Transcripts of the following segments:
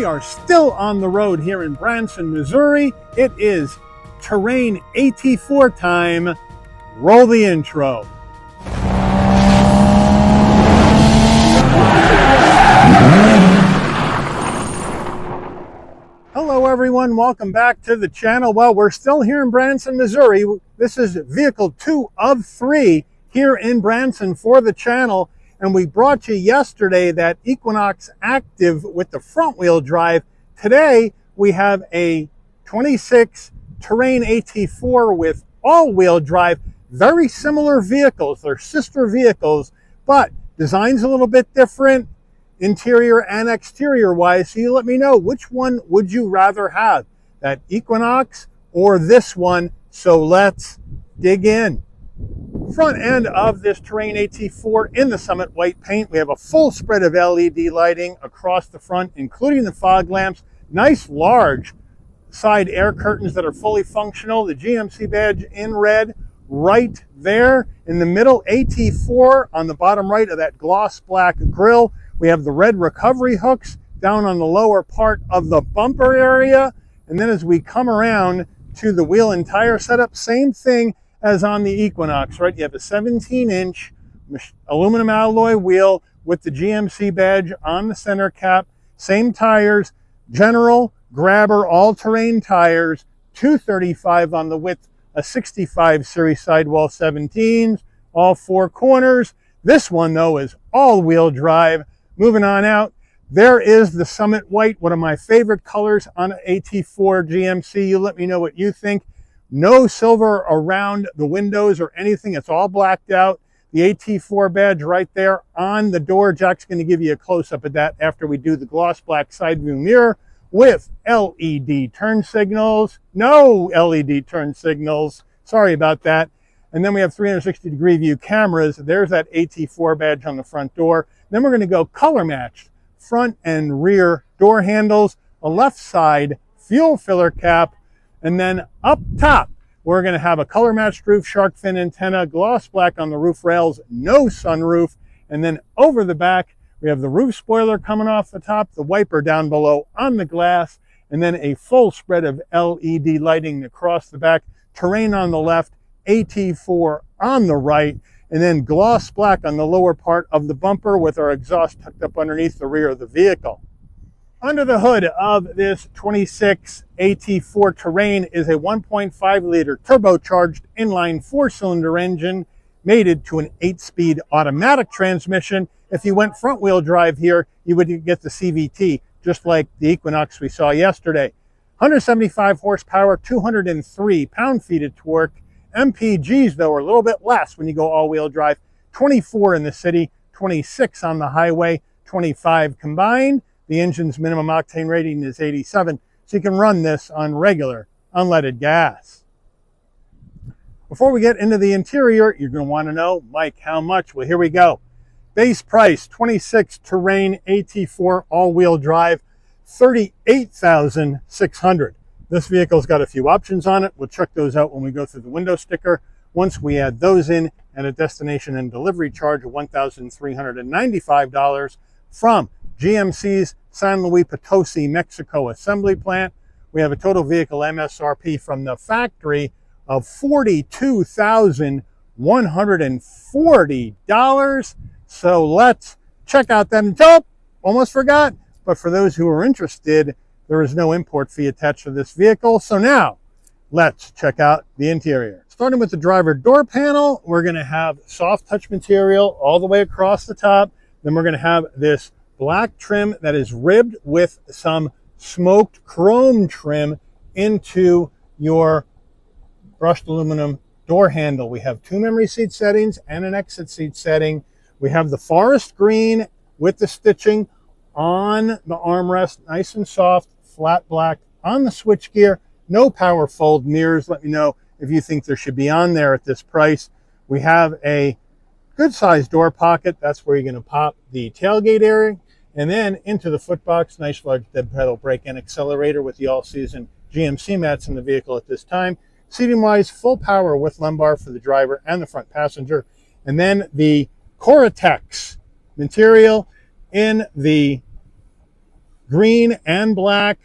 are still on the road here in Branson, Missouri. It is Terrain AT4 time. Roll the intro. Hello everyone, welcome back to the channel. Well, we're still here in Branson, Missouri. This is vehicle 2 of 3 here in Branson for the channel. And we brought you yesterday that Equinox Active with the front wheel drive. Today we have a 26 Terrain AT4 with all-wheel drive. Very similar vehicles, they're sister vehicles, but design's a little bit different, interior and exterior wise. So you let me know, which one would you rather have, that Equinox or this one? So let's dig in. Front end of this Terrain AT4 in the Summit white paint. We have a full spread of LED lighting across the front, including the fog lamps. Nice large side air curtains that are fully functional. The GMC badge in red right there in the middle. AT4 on the bottom right of that gloss black grille. We have the red recovery hooks down on the lower part of the bumper area. And then as we come around to the wheel and tire setup, same thing as on the Equinox, right? You have a 17-inch aluminum alloy wheel with the GMC badge on the center cap. Same tires, general, grabber, all-terrain tires, 235 on the width, a 65 series sidewall 17s, all 4 corners. This one, though, is all-wheel drive. Moving on out, there is the Summit White, one of my favorite colors on an AT4 GMC. You let me know what you think. No silver around the windows or anything. It's all blacked out. The AT4 badge right there on the door. Jack's going to give you a close-up of that after we do the gloss black side view mirror with LED turn signals. No LED turn signals. Sorry about that. And then we have 360-degree view cameras. There's that AT4 badge on the front door. Then we're going to go color matched front and rear door handles, a left side fuel filler cap, and then up top, we're going to have a color matched roof, shark fin antenna, gloss black on the roof rails, no sunroof. And then over the back, we have the roof spoiler coming off the top, the wiper down below on the glass, and then a full spread of LED lighting across the back, Terrain on the left, AT4 on the right, and then gloss black on the lower part of the bumper with our exhaust tucked up underneath the rear of the vehicle. Under the hood of this 26 AT4 Terrain is a 1.5 liter turbocharged inline 4-cylinder engine mated to an 8-speed automatic transmission. If you went front wheel drive here, you would get the CVT, just like the Equinox we saw yesterday. 175 horsepower, 203 pound-feet of torque. MPGs, though, are a little bit less when you go all-wheel drive. 24 in the city, 26 on the highway, 25 combined. The engine's minimum octane rating is 87, so you can run this on regular unleaded gas. Before we get into the interior, you're going to want to know, Mike, how much? Well, here we go. Base price, 26 Terrain AT4 all-wheel drive, $38,600. This vehicle's got a few options on it. We'll check those out when we go through the window sticker. Once we add those in, and a destination and delivery charge of $1,395 from GMC's San Luis Potosi, Mexico assembly plant. We have a total vehicle MSRP from the factory of $42,140. So let's check out that. Oh, almost forgot. But for those who are interested, there is no import fee attached to this vehicle. So now let's check out the interior. Starting with the driver door panel, we're going to have soft touch material all the way across the top. Then we're going to have this black trim that is ribbed with some smoked chrome trim into your brushed aluminum door handle. We have 2 memory seat settings and an exit seat setting. We have the forest green with the stitching on the armrest, nice and soft, flat black on the switchgear. No power fold mirrors. Let me know if you think there should be on there at this price. We have a good sized door pocket. That's where you're going to pop the tailgate area. And then into the footbox, nice large dead pedal brake and accelerator with the all-season GMC mats in the vehicle at this time. Seating-wise, full power with lumbar for the driver and the front passenger. And then the Coratex material in the green and black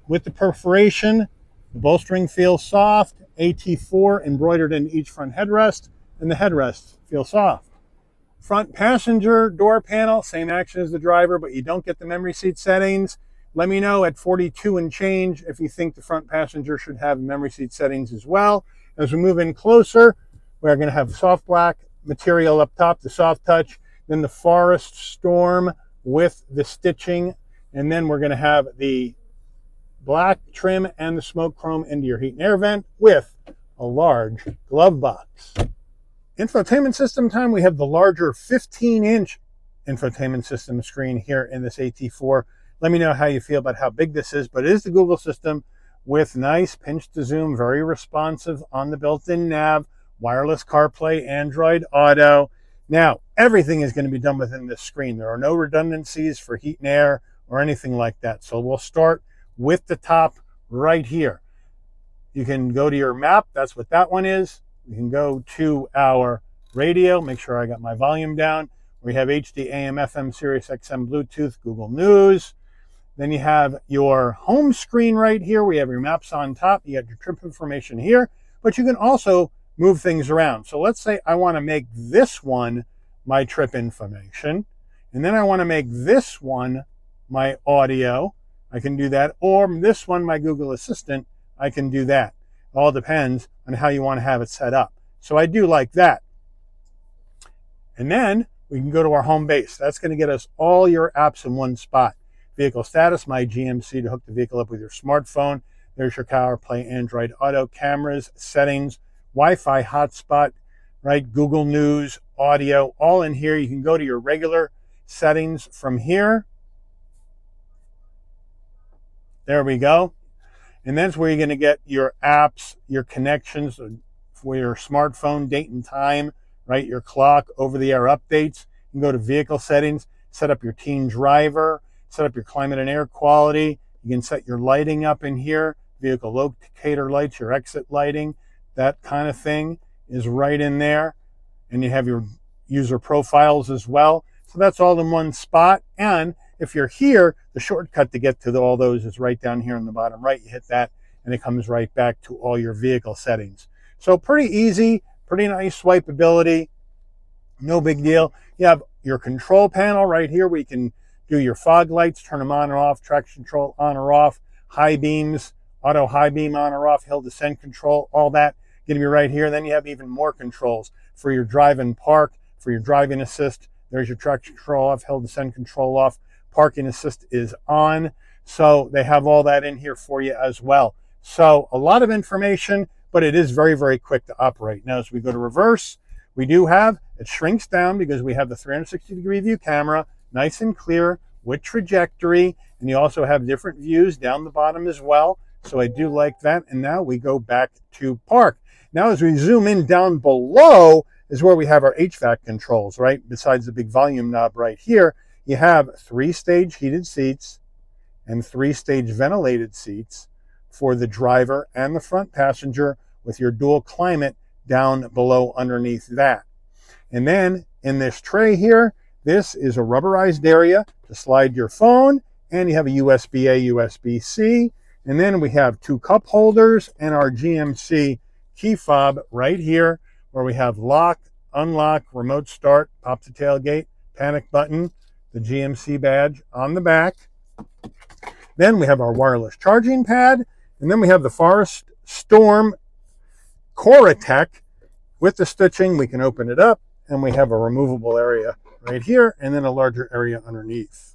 with the perforation. The bolstering feels soft. AT4 embroidered in each front headrest, and the headrests feel soft. Front passenger door panel, same action as the driver, but you don't get the memory seat settings. Let me know at 42 and change if you think the front passenger should have memory seat settings as well. As we move in closer, we're going to have soft black material up top, the soft touch, then the forest storm with the stitching, and then we're going to have the black trim and the smoke chrome into your heat and air vent with a large glove box. Infotainment system time, we have the larger 15-inch infotainment system screen here in this AT4. Let me know how you feel about how big this is, but it is the Google system with nice pinch to zoom, very responsive on the built-in nav, wireless CarPlay, Android Auto. Now, everything is going to be done within this screen. There are no redundancies for heat and air or anything like that. So we'll start with the top right here. You can go to your map. That's what that one is. You can go to our radio. Make sure I got my volume down. We have HD, AM, FM, Sirius XM, Bluetooth, Google News. Then you have your home screen right here. We have your maps on top. You got your trip information here, but you can also move things around. So let's say I want to make this one my trip information, and then I want to make this one my audio. I can do that, or this one my Google Assistant. I can do that. All depends on how you want to have it set up. So I do like that. And then we can go to our home base. That's going to get us all your apps in one spot. Vehicle status, my GMC to hook the vehicle up with your smartphone. There's your CarPlay, Android Auto, cameras, settings, Wi-Fi hotspot, right? Google News, audio, all in here. You can go to your regular settings from here. There we go. And that's where you're going to get your apps, your connections for your smartphone, date and time, right? Your clock, over-the-air updates. You can go to vehicle settings, set up your teen driver, set up your climate and air quality. You can set your lighting up in here, vehicle locator lights, your exit lighting, that kind of thing is right in there. And you have your user profiles as well. So that's all in one spot. And if you're here, the shortcut to get to all those is right down here on the bottom right. You hit that and it comes right back to all your vehicle settings. So pretty easy, pretty nice swipeability, no big deal. You have your control panel right here where you can do your fog lights, turn them on or off, traction control on or off, high beams, auto high beam on or off, hill descent control, all that going to be right here. Then you have even more controls for your drive and park, for your driving assist. There's your traction control off, hill descent control off. Parking assist is on. So they have all that in here for you as well. So a lot of information, but it is very, very quick to operate. Now, as we go to reverse, we do have, it shrinks down because we have the 360-degree view camera, nice and clear with trajectory. And you also have different views down the bottom as well. So I do like that. And now we go back to park. Now, as we zoom in down below is where we have our HVAC controls, right? Besides the big volume knob right here, you have 3-stage heated seats and 3-stage ventilated seats for the driver and the front passenger with your dual climate down below underneath that. And then in this tray here, this is a rubberized area to slide your phone, and you have a USB-A, USB-C. And then we have 2 cup holders and our GMC key fob right here where we have lock, unlock, remote start, pop the tailgate, panic button, the GMC badge on the back. Then we have our wireless charging pad, and then we have the Forest Storm Coratech with the stitching. We can open it up, and we have a removable area right here, and then a larger area underneath.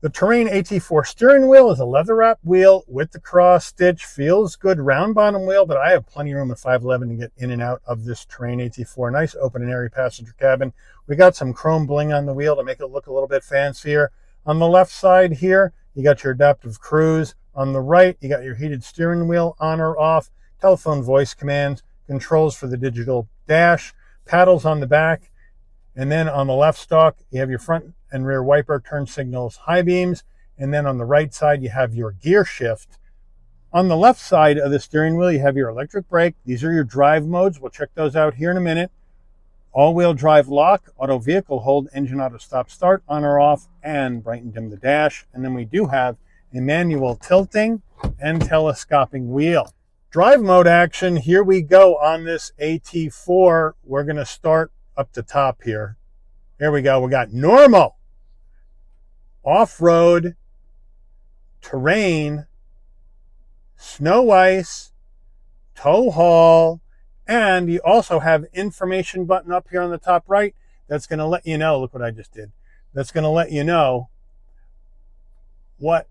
The Terrain AT4 steering wheel is a leather wrap wheel with the cross stitch. Feels good, round bottom wheel, but I have plenty of room at 5'11" to get in and out of this Terrain AT4. Nice open and airy passenger cabin. We got some chrome bling on the wheel to make it look a little bit fancier. On the left side here, you got your adaptive cruise. On the right, you got your heated steering wheel on or off, telephone voice commands, controls for the digital dash, paddles on the back. And then on the left stalk, you have your front and rear wiper, turn signals, high beams. And then on the right side, you have your gear shift. On the left side of the steering wheel, you have your electric brake. These are your drive modes. We'll check those out here in a minute. all-wheel drive lock, auto vehicle hold, engine auto stop start, on or off, and bright and dim the dash. And then we do have a manual tilting and telescoping wheel. Drive mode action, here we go on this AT4. We're going to start up the top here. Here we go. We got normal, off-road, terrain, snow ice, tow haul, and you also have information button up here on the top right that's going to let you know, look what I just did, that's going to let you know what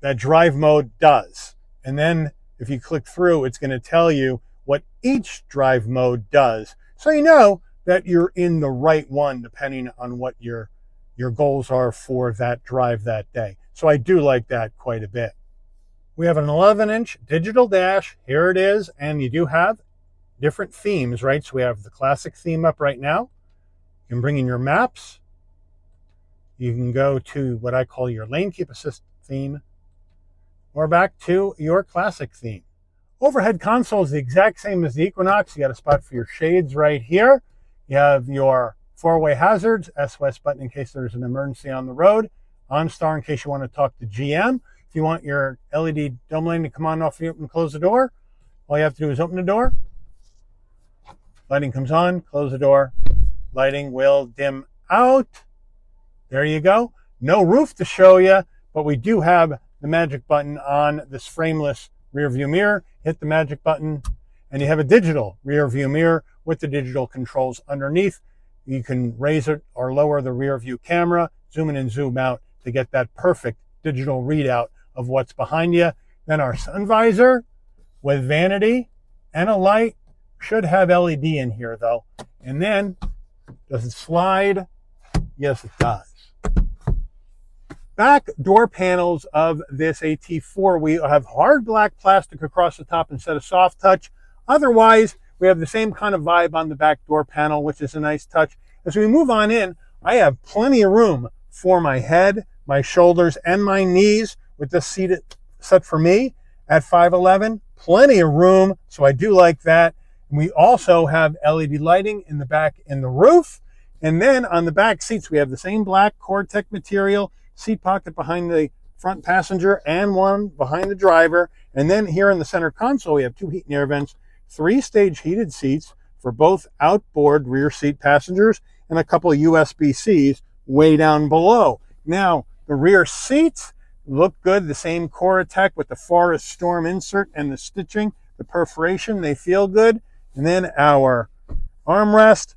that drive mode does. And then if you click through, it's going to tell you what each drive mode does. So you know that you're in the right one depending on what your goals are for that drive that day. So I do like that quite a bit. We have an 11-inch digital dash. Here it is. And you do have different themes, right? So we have the classic theme up right now. You can bring in your maps. You can go to what I call your lane keep assist theme, or back to your classic theme. Overhead console is the exact same as the Equinox. You got a spot for your shades right here. You have your four-way hazards, SOS button in case there's an emergency on the road, OnStar in case you want to talk to GM. If you want your LED dome lane to come on off and close the door, all you have to do is open the door. Lighting comes on, close the door. Lighting will dim out. There you go. No roof to show you, but we do have the magic button on this frameless rear view mirror. Hit the magic button and you have a digital rear view mirror with the digital controls underneath. You can raise it or lower the rear view camera, zoom in and zoom out to get that perfect digital readout of what's behind you. Then our sun visor with vanity and a light, should have LED in here though. And then, does it slide? Yes, it does. Back door panels of this AT4, we have hard black plastic across the top instead of soft touch. Otherwise, we have the same kind of vibe on the back door panel, which is a nice touch. As we move on in, I have plenty of room for my head, my shoulders, and my knees with this seat set for me at 5'11". Plenty of room, so I do like that. And we also have LED lighting in the back and the roof. And then on the back seats, we have the same black Core-Tech material, seat pocket behind the front passenger and one behind the driver. And then here in the center console, we have two heat and air vents, 3-stage heated seats for both outboard rear seat passengers, and a couple of USB-Cs way down below. Now, the rear seats look good, the same Core-Tech with the Forest Storm insert and the stitching, the perforation, they feel good. And then our armrest,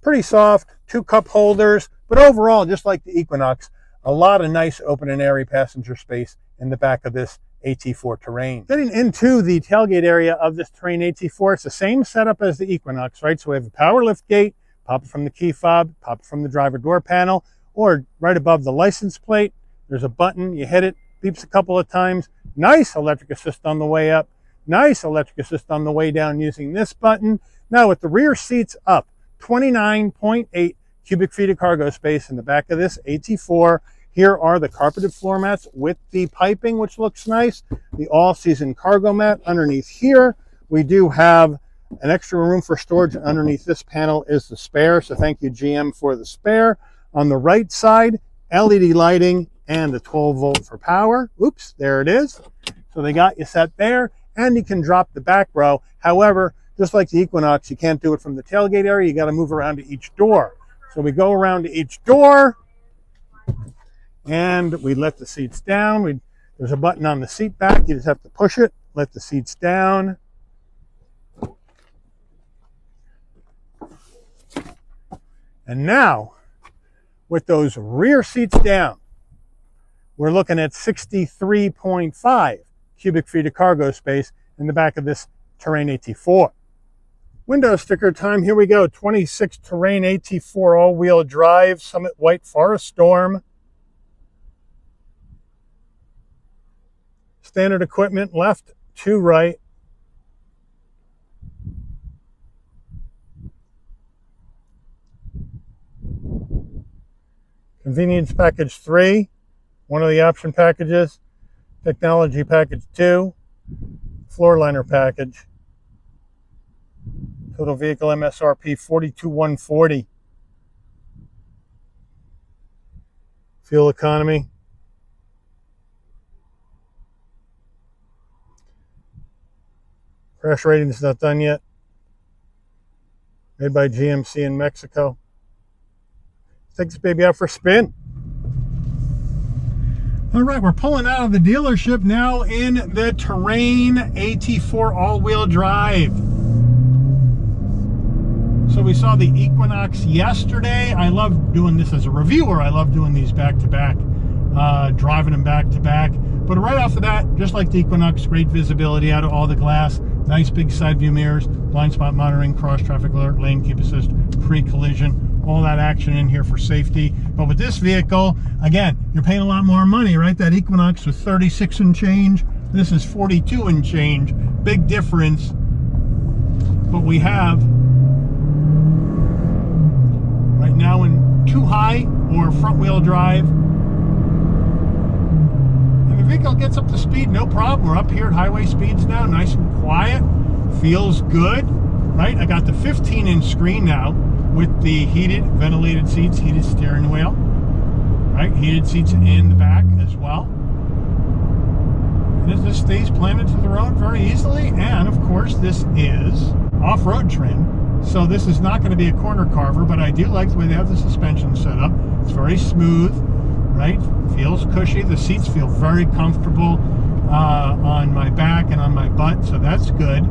pretty soft, 2 cup holders, but overall, just like the Equinox, a lot of nice open and airy passenger space in the back of this AT4 Terrain. Getting into the tailgate area of this Terrain AT4, it's the same setup as the Equinox, right? So we have a power lift gate, pop it from the key fob, pop it from the driver door panel, or right above the license plate, there's a button, you hit it, beeps a couple of times. Nice electric assist on the way up, nice electric assist on the way down using this button. Now with the rear seats up, 29.8 cubic feet of cargo space in the back of this AT4. Here are the carpeted floor mats with the piping, which looks nice. The all-season cargo mat underneath here. We do have an extra room for storage. Underneath this panel is the spare, so thank you GM for the spare. On the right side, LED lighting and a 12-volt for power. Oops, there it is. So they got you set there, and you can drop the back row. However, just like the Equinox, you can't do it from the tailgate area. You got to move around to each door. So we go around to each door, and we let the seats down. There's a button on the seat back. You just have to push it, let the seats down. And now, with those rear seats down, we're looking at 63.5 cubic feet of cargo space in the back of this Terrain AT4. Window sticker time, here we go. 26 Terrain AT4 all-wheel drive, Summit White Forest Storm. Standard equipment, left to right. Convenience package 3, one of the option packages. Technology package 2, floor liner package. Total vehicle MSRP 42,140. Fuel economy. Crash rating is not done yet. Made by GMC in Mexico. Take this baby out for a spin. All right, we're pulling out of the dealership now in the Terrain AT4 all-wheel drive. So we saw the Equinox yesterday. I love doing this as a reviewer. I love doing these back-to-back, driving them back-to-back. But right off the bat, just like the Equinox, great visibility out of all the glass, nice big side view mirrors, blind spot monitoring, cross-traffic alert, lane keep assist, pre-collision, all that action in here for safety. But with this vehicle, again, you're paying a lot more money, right? That Equinox was 36 and change. This is 42 and change. Big difference. But we have right now in 2-high or front-wheel drive. And the vehicle gets up to speed, no problem. We're up here at highway speeds now, nice and quiet. Feels good, right? I got the 15-inch screen now with the heated, ventilated seats, heated steering wheel, right? Heated seats in the back as well. And this stays planted to the road very easily. And of course, this is off-road trim. So this is not going to be a corner carver, but I do like the way they have the suspension set up. It's very smooth, right? Feels cushy. The seats feel very comfortable on my back and on my butt, so that's good.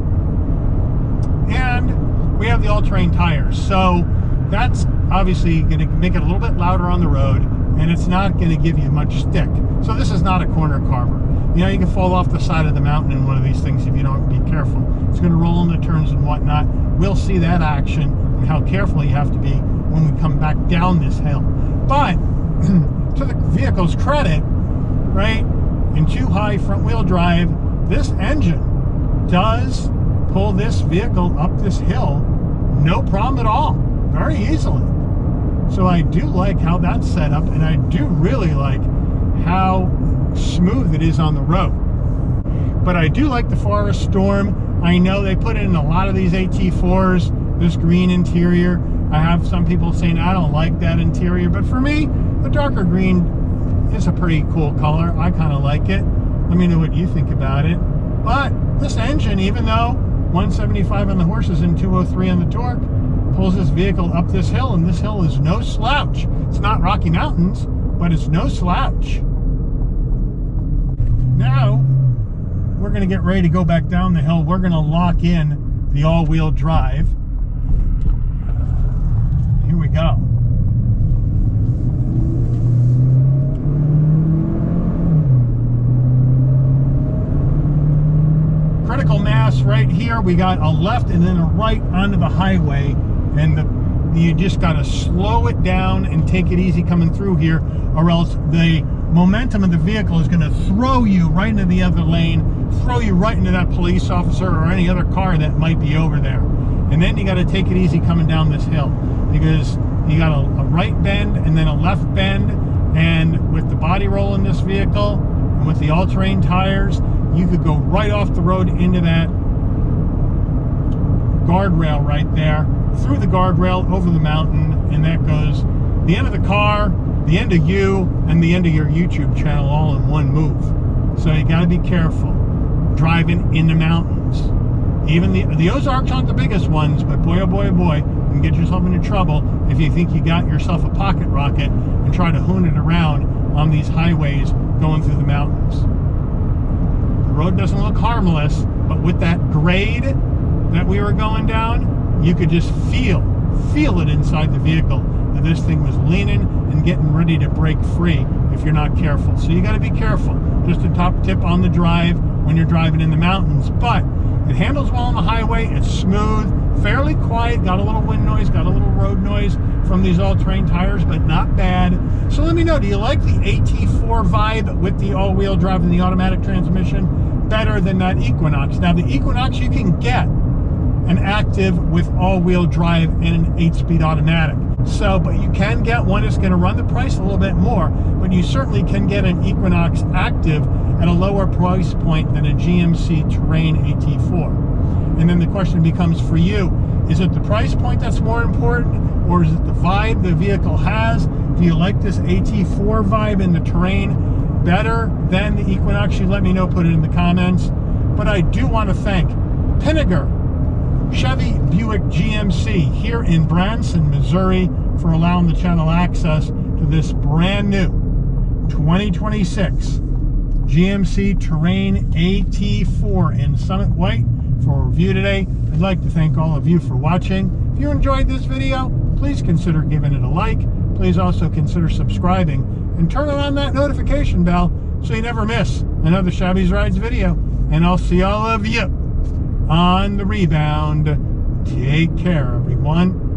And we have the all-terrain tires, so that's obviously going to make it a little bit louder on the road, and it's not going to give you much stick. So this is not a corner carver. You know, you can fall off the side of the mountain in one of these things if you don't be careful. It's going to roll in the turns and whatnot. We'll see that action and how careful you have to be when we come back down this hill. But to the vehicle's credit, right, in 2-high front-wheel drive, this engine does pull this vehicle up this hill no problem at all, very easily. So I do like how that's set up, and I do really like how smooth it is on the road. But I do like the Forest Storm. I know they put it in a lot of these AT4s, this green interior. I have some people saying I don't like that interior, but for me, the darker green is a pretty cool color. I kind of like it. Let me know what you think about it. But this engine, even though 175 on the horses and 203 on the torque, pulls this vehicle up this hill, and this hill is no slouch. It's not Rocky Mountains, but it's no slouch. Now, we're going to get ready to go back down the hill. We're going to lock in the all-wheel drive. Here we go. Critical mass right here. We got a left and then a right onto the highway, and you just got to slow it down and take it easy coming through here, or else the momentum of the vehicle is going to throw you right into the other lane, throw you right into that police officer or any other car that might be over there. And then you got to take it easy coming down this hill, because you got a right bend and then a left bend, and with the body roll in this vehicle and with the all-terrain tires, you could go right off the road into that guardrail right there, through the guardrail, over the mountain, and that goes the end of the car, the end of you, and the end of your YouTube channel all in one move. So you got to be careful driving in the mountains. Even the Ozarks aren't the biggest ones, but boy, oh boy, oh boy, you can get yourself into trouble if you think you got yourself a pocket rocket and try to hoon it around on these highways going through the mountains. The road doesn't look harmless, but with that grade that we were going down, you could just feel it inside the vehicle that this thing was leaning and getting ready to break free if you're not careful. So you got to be careful. Just a top tip on the drive when you're driving in the mountains. But it handles well on the highway. It's smooth, fairly quiet, got a little wind noise, got a little road noise from these all-terrain tires, but not bad. So let me know, do you like the AT4 vibe with the all-wheel drive and the automatic transmission better than that Equinox? Now, the Equinox, you can get an active with all-wheel drive and an 8-speed automatic. So, but you can get one that's going to run the price a little bit more, but you certainly can get an Equinox active at a lower price point than a GMC Terrain AT4. And then the question becomes for you, Is it the price point that's more important, or is it the vibe the vehicle has? Do you like this AT4 vibe in the Terrain better than the Equinox? You let me know, put it in the comments. But I do want to thank Pinegar, Chevy, Buick, GMC here in Branson, Missouri, for allowing the channel access to this brand new 2026 GMC Terrain AT4 in Summit White for a review today. I'd like to thank all of you for watching. If you enjoyed this video, please consider giving it a like. Please also consider subscribing and turning on that notification bell so you never miss another Shabby's Rides video. And I'll see all of you on the rebound. Take care, everyone.